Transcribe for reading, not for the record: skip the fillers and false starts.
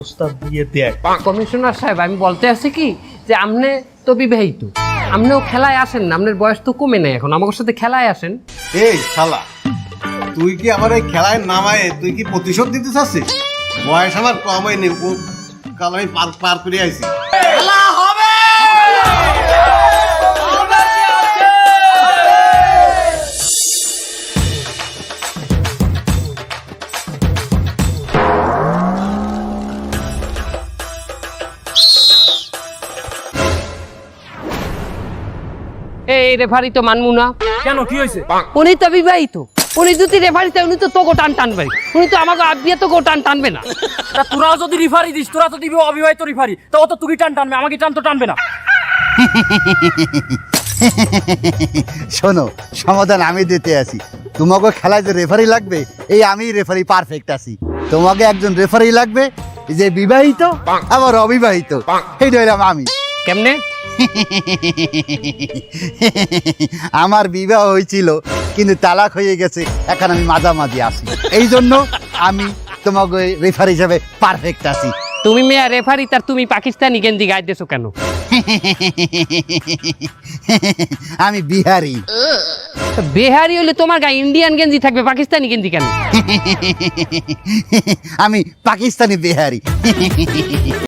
প্রস্তাব দিয়ে দেখ। কমিশনার সাহেব, আমি বলতে আছি কি যে আপনি তো বিবাহিত, আপনিও খেলায় আসেন না, আপনার বয়স তো কমে নাই এখন, আমার সাথে খেলায় আসেন। এই শালা, তুই কি আমার এই খেলায় নামায় তুই কি প্রতিশোধ দিতে চাচ্ছিস? বয়স আমার কম হয়নি, কাল আমি পার করে আইছি। এই রেফারি তো মানবো না। কেন, কি হয়েছে? উনি তো বিবাহিত, উনি যদি রেফারিতে উনি তো তোকে টান টানবে, উনি তো আমাকে আবিয়ে তোকে টান টানবে না। তা তোরাও যদি রিফারি দিস, তোরা তো দিবি অবিবাহিত রিফারি, তো ও তো তুই টান টানবে, আমাকে টান তো টানবে না। শোনো, সমাধান আমি দিতে আসি। তোমাকে খেলায় যে রেফারি লাগবে, এই আমি রেফারি পারফেক্ট আছি। তোমাকে একজন রেফারি লাগবে যে বিবাহিত আবার অবিবাহিত, এইটা হইলাম আমি। কেমনে? আমার বিবাহ হয়েছিল কিন্তু তালাক হয়ে গেছে, এখন আমি মাঝামাঝি আছি, এই জন্য আমি তোমাকে রেফারি হিসাবে পারফেক্ট আছি। তুমি মেয়া রেফারি, তার তুমি পাকিস্তানি গেঞ্জি গায়ে দিয়েছো কেন? আমি বিহারি। বিহারি হলে তোমার গায়ে ইন্ডিয়ান গেঞ্জি থাকবে, পাকিস্তানি গেঞ্জি কেন? আমি পাকিস্তানি বিহারি।